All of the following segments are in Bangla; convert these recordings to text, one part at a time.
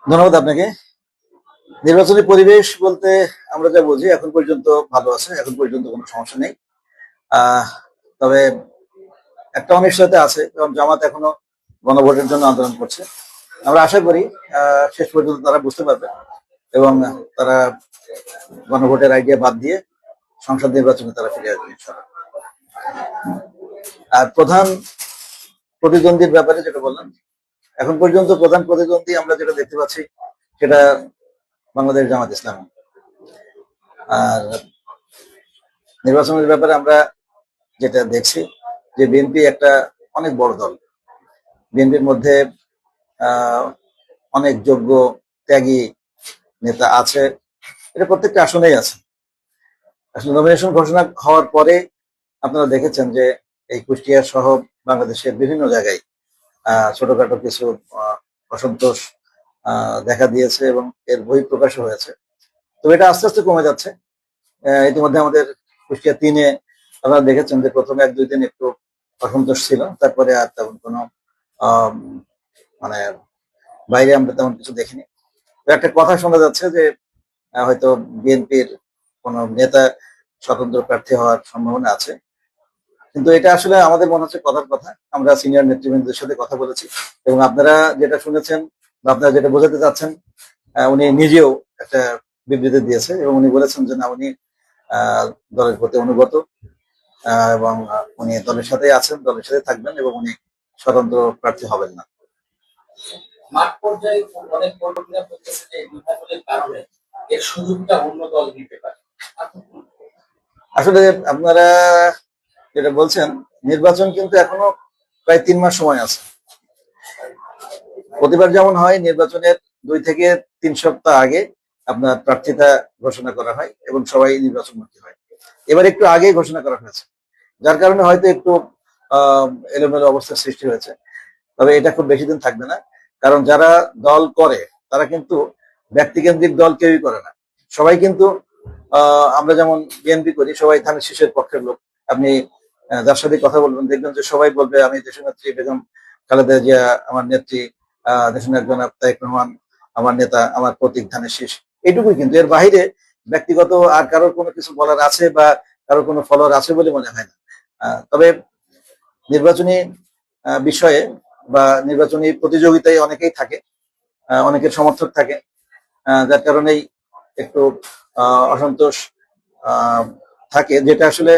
ধন্যবাদ আপনাকে। নির্বাচনী পরিবেশ বলতে আমরা যা বুঝি এখন পর্যন্ত ভালো আছে, এখন পর্যন্ত কোনো সমস্যা নেই। আহ তবে একটা অনিশ্চয়তা আছে, কারণ জামাত এখনো গণভোটের জন্য আন্দোলন করছে। আমরা আশা করি শেষ পর্যন্ত তারা বুঝতে পারবে এবং তারা গণভোটের আইডিয়া বাদ দিয়ে সংসদ নির্বাচনে তারা ফিরে আসবে ইনশাআল্লাহ। আর প্রধান প্রতিদ্বন্দ্বীর ব্যাপারে যেটা বললাম, এখন পর্যন্ত প্রধান প্রতিদ্বন্দ্বী আমরা যেটা দেখতে পাচ্ছি সেটা বাংলাদেশ জামাত ইসলাম। আর নির্বাচনের ব্যাপারে আমরা যেটা দেখছি যে বিএনপি একটা অনেক বড় দল। বিএনপির মধ্যে আহ অনেক যোগ্য ত্যাগী নেতা আছে, এটা প্রত্যেকটা আসনেই আছে। আসলে নমিনেশন ঘোষণা হওয়ার পরে আপনারা দেখেছেন যে এই কুষ্টিয়া সহ বাংলাদেশের বিভিন্ন জায়গায় ছোটখাটো কিছু অসন্তোষ দেখা দিয়েছে এবং এর বহিঃপ্রকাশও হয়েছে। তো এটা আস্তে আস্তে কমে যাচ্ছে। ইতিমধ্যে আমাদের কুষ্টিয়া 3-এ আপনারা দেখেছেন যে প্রথমে 1-2 দিন একটু অসন্তোষ ছিল, তারপরে আর তেমন কোনো মানে বাইরে আমরা তেমন কিছু দেখিনি। তো একটা কথা শোনা যাচ্ছে যে হয়তো বিএনপির কোন নেতা স্বতন্ত্র প্রার্থী হওয়ার সম্ভাবনা আছে, কিন্তু এটা আসলে আমাদের মনে হচ্ছে কথার কথা। আমরা সিনিয়র নেতৃবৃন্দের সাথে কথা বলেছি এবং আপনারা যেটা শুনেছেন বা আপনারা যেটা বোঝাতে চাচ্ছেন, উনি নিজেও একটা বিবৃতি দিয়েছে এবং উনি বলেছেন যে না, উনি দলের প্রতি অনুগত এবং উনি দলের সাথে আছেন, দলের সাথে থাকবেন এবং উনি স্বতন্ত্র প্রার্থী হবেন না। মাঠ পর্যায়ে অনেক কর্মীরা বলতেছে যে বিভাজনের কারণে এর সুযোগটা অন্য দল নিতে পারে। আসলে আপনারা যেটা বলছেন, নির্বাচন কিন্তু এখনো প্রায় 3 মাস সময় আছে। প্রতিবার যেমন হয়, নির্বাচনের 2 থেকে 3 সপ্তাহ আগে আপনার প্রার্থিতা ঘোষণা করা হয় এবং সবাই নির্বাচনমুখী হয়। এবার একটু আগেই ঘোষণা করা হয়েছে, যার কারণে হয়তো একটু এলোমেলো অবস্থার সৃষ্টি হয়েছে। তবে এটা খুব বেশি দিন থাকবে না, কারণ যারা দল করে তারা কিন্তু ব্যক্তিকেন্দ্রিক দল কেউই করে না। সবাই কিন্তু আমরা যেমন বিএনপি করি, সবাই ধানের শীষের পক্ষের লোক। আপনি যার সাথে কথা বলবেন দেখবেন যে সবাই বলবে আমি দেশনেত্রী বেগম খালেদা জিয়া আমার নেত্রী, দেশনায়ক জনাব তারেক রহমান আমার নেতা, আমার প্রতীক ধানের শীষ। এইটুকুই, কিন্তু এর বাইরে ব্যক্তিগত আর কারোর কোনো কিছু বলার আছে বা কারোর কোনো ফলোয়ার আছে বলে মনে হয় না। তবে নির্বাচনী বিষয়ে বা নির্বাচনী প্রতিযোগিতায় অনেকেই থাকে, অনেকের সমর্থক থাকে, যার কারণেই একটু অসন্তোষ থাকে, যেটা আসলে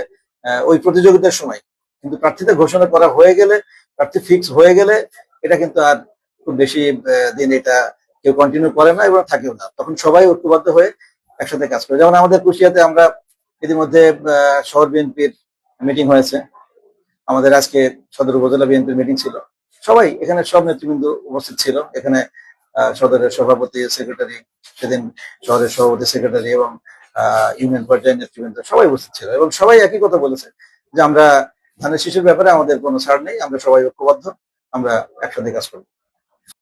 ওই প্রতিযোগিতার সময়। কিন্তু প্রার্থীতা ঘোষণা করা হয়ে গেলে, প্রার্থী ফিক্স হয়ে গেলে এটা কিন্তু আর খুব বেশি দিন এটা কেউ কন্টিনিউ করে না এবং থাকেও না। তখন সবাই ঐক্যবদ্ধ হয়ে একসাথে কাজ করে। যেমন আমাদের কুষ্টিয়াতে আমরা ইতিমধ্যে শহর বিএনপির মিটিং হয়েছে, আমাদের আজকে সদর উপজেলা বিএনপির মিটিং ছিল। সবাই এখানে, সব নেতৃবৃন্দ উপস্থিত ছিল এখানে। সদরের সভাপতি, সেক্রেটারি, সেদিন শহরের সভাপতি, সেক্রেটারি এবং ইউনিয়ন পর্যায়ের নেতৃবৃন্দ সবাই উপস্থিত ছিল এবং সবাই একই কথা বলেছে যে আমরা ধানের শীষের ব্যাপারে আমাদের কোনো ছাড় নেই, আমরা সবাই ঐক্যবদ্ধ, আমরা একসাথে কাজ করবো।